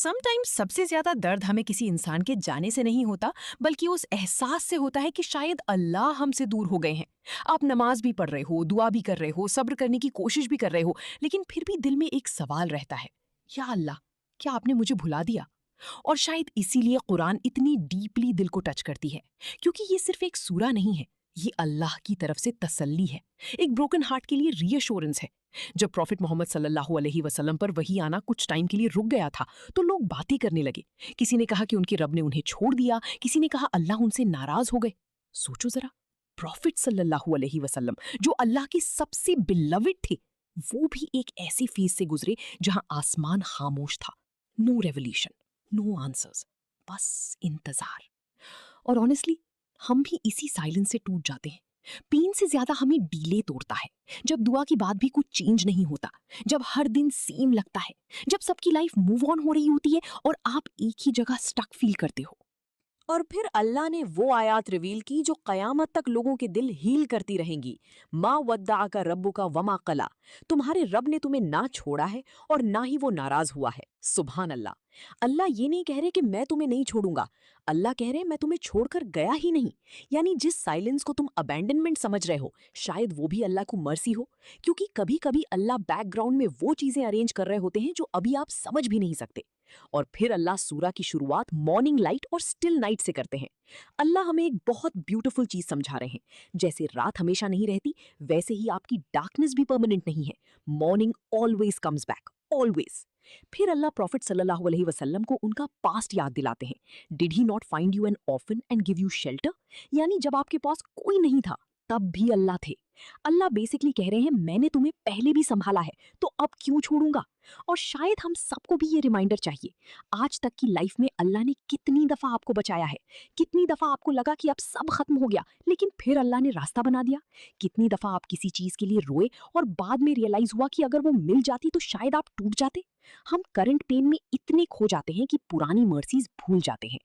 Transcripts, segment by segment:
Sometimes सबसे ज्यादा दर्द हमें किसी इंसान के जाने से नहीं होता, बल्कि उस एहसास से होता है कि शायद अल्लाह हमसे दूर हो गए हैं। आप नमाज भी पढ़ रहे हो, दुआ भी कर रहे हो, सब्र करने की कोशिश भी कर रहे हो, लेकिन फिर भी दिल में एक सवाल रहता है, या अल्लाह, क्या आपने मुझे भुला दिया? और शायद इसीलिए कुरान इतनी डीपली दिल को टच करती है, क्योंकि ये सिर्फ एक सूरा नहीं है, ये अल्लाह की तरफ से तसल्ली है, एक ब्रोकन हार्ट के लिए रीअश्योरेंस है। जब प्रॉफिट मोहम्मद सल्लल्लाहु अलैहि वसल्लम पर वही आना कुछ टाइम के लिए रुक गया था, तो लोग बातें करने लगे। किसी ने कहा कि उनके रब ने उन्हें छोड़ दिया, किसी ने कहा अल्लाह उनसे नाराज हो गए। सोचो जरा, प्रॉफिट सल्लल्लाहु अलैहि वसल्लम जो अल्लाह के सबसे बिलवड थे, वो भी एक ऐसी फेज से गुजरे जहां आसमान खामोश था। नो रेवोल्यूशन, नो आंसर्स, बस इंतजार। और ऑनेस्टली हम भी इसी साइलेंस से टूट जाते हैं। पेन से ज्यादा हमें डीले तोड़ता है, जब दुआ के बाद भी कुछ चेंज नहीं होता, जब हर दिन सेम लगता है, जब सबकी लाइफ मूव ऑन हो रही होती है और आप एक ही जगह स्टक फील करते हो। और फिर अल्लाह ने वो आयात रिवील की जो कयामत तक लोगों के दिल हील करती रहेंगी। माँ वद्दा का रब्बु का वमा कला, तुम्हारे रब ने तुम्हें ना छोड़ा है और ना ही वो नाराज हुआ है। सुभान अल्लाह। अल्लाह ये नहीं कह रहे कि मैं तुम्हें नहीं छोड़ूंगा, अल्लाह कह रहे मैं तुम्हें छोड़कर गया ही नहीं। यानी जिस साइलेंस को तुम अबैंडनमेंट समझ रहे हो, शायद वो भी अल्लाह को मर्सी हो, क्योंकि कभी कभी अल्लाह बैकग्राउंड में वो चीजें अरेंज कर रहे होते हैं जो अभी आप समझ भी नहीं सकते। और फिर अल्लाह सूरा की शुरुआत मॉर्निंग लाइट और स्टिल नाइट से करते हैं। अल्लाह हमें एक बहुत ब्यूटीफुल चीज समझा रहे हैं, जैसे रात हमेशा नहीं रहती, वैसे ही आपकी डार्कनेस भी परमानेंट नहीं है। Morning always comes back, always. फिर अल्लाह प्रॉफिट सल्लल्लाहु अलैहि वसल्लम को उनका पास्ट याद दिलाते हैं। Did he not find you N orphan and give you shelter? यानी जब आपके पास कोई नहीं था, तब भी अल्लाह थे। अल्लाह बेसिकली कह रहे हैं मैंने तुम्हें पहले भी संभाला है, तो अब क्यों छोड़ूंगा? और शायद हम सबको भी ये रिमाइंडर चाहिए। आज तक की लाइफ में अल्लाह ने कितनी दफा आपको बचाया है, कितनी दफा आपको लगा कि अब सब खत्म हो गया, लेकिन फिर अल्लाह ने रास्ता बना दिया। कितनी दफा आप किसी चीज के लिए रोए और बाद में रियलाइज हुआ कि अगर वो मिल जाती तो शायद आप टूट जाते। हम करंट पेन में इतने खो जाते हैं कि पुरानी मर्सीज भूल जाते हैं।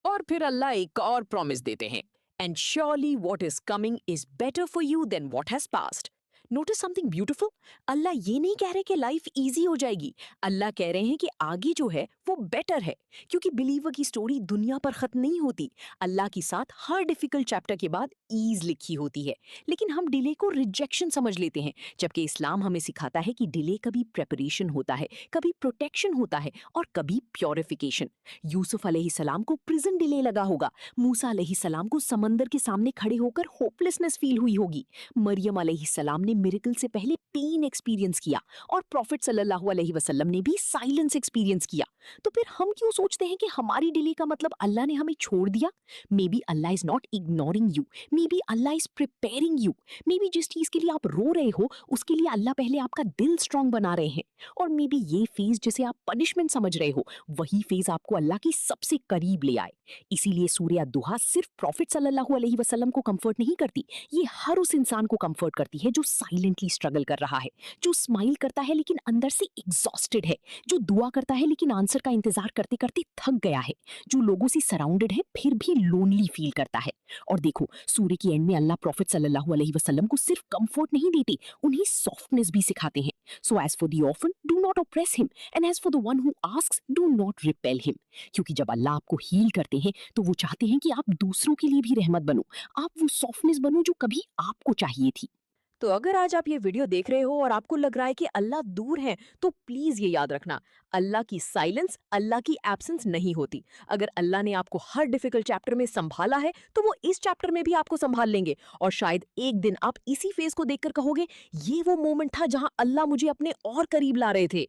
और फिर अल्लाह एक और प्रॉमिस देते हैं, and surely what is coming is better for you than what has passed. Notice something beautiful. Allah ये नहीं कह रहे कि लाइफ इजी हो जाएगी, अल्लाह कह रहे हैं कि आगे जो है वो बेटर है, क्योंकि बिलीवर की स्टोरी दुनिया पर खत्म नहीं होती। अल्लाह के साथ हर डिफिकल्ट चैप्टर के बाद ईज लिखी होती है, लेकिन हम डिले को रिजेक्शन समझ लेते हैं, जबकि इस्लाम हमें सिखाता है कि डिले कभी प्रेपरेशन होता है, कभी प्रोटेक्शन होता है और कभी प्योरिफिकेशन। यूसुफ अलैहिस्सलाम को प्रिजन डिले लगा होगा, मूसा अलैहिस्सलाम को समंदर के सामने खड़े होकर होपलेसनेस फील हुई होगी, मरियम अलैहिस्सलाम ने मिरेकल से पहले पेन एक्सपीरियंस किया, और प्रॉफिट सल्लल्लाहु अलैहि वसल्लम ने भी साइलेंस एक्सपीरियंस किया। तो फिर हम क्यों सोचते हैं कि हमारी डिले का मतलब अल्लाह ने हमें छोड़ दिया? May be Allah is not ignoring you, may be Allah is preparing you. May be जिस चीज के लिए आप रो रहे हो, उसके लिए अल्लाह पहले आपका दिल स्ट्रांग बना रहे हैं। और मे बी ये फेज जिसे आप पनिशमेंट समझ रहे हो, वही फेज आपको अल्लाह की सबसे करीब ले आए। इसीलिए सूरह दुहा सिर्फ प्रॉफिट सल्लल्लाहु अलैहि वसल्लम को कंफर्ट नहीं करती, ये हर उस इंसान को कंफर्ट करती है जो साइलेंटली स्ट्रगल कर रहा है, जो स्माइल करता है लेकिन अंदर से एग्जॉस्टेड है, जो दुआ करता है लेकिन आंसर का इंतजार करते करते थक गया है, जो लोगों से सराउंडेड है फिर भी लोनली फील करता है। और देखो, सूर्य की एंड में अल्लाह प्रॉफिट सल्लल्लाहु अलैहि वसल्लम को सिर्फ कंफर्ट नहीं देते, उन्हें सॉफ्टनेस भी सिखाते हैं। So as for the orphan, do not oppress him, and as for the one who asks, do not repel him. क्योंकि जब अल्लाह आपको हील करते हैं तो वो चाहते हैं कि आप दूसरों के लिए भी रहमत बनो, आप वो सॉफ्टनेस बनो जो कभी आपको चाहिए थी। तो अगर आज आप ये वीडियो देख रहे हो और आपको लग रहा है कि अल्लाह दूर है, तो प्लीज ये याद रखना, अल्लाह की साइलेंस अल्लाह की एब्सेंस नहीं होती। अगर अल्लाह ने आपको हर डिफिकल्ट चैप्टर में संभाला है, तो वो इस चैप्टर में भी आपको संभाल लेंगे। और शायद एक दिन आप इसी फेज को देखकर कहोगे, ये वो मोमेंट था जहां अल्लाह मुझे अपने और करीब ला रहे थे।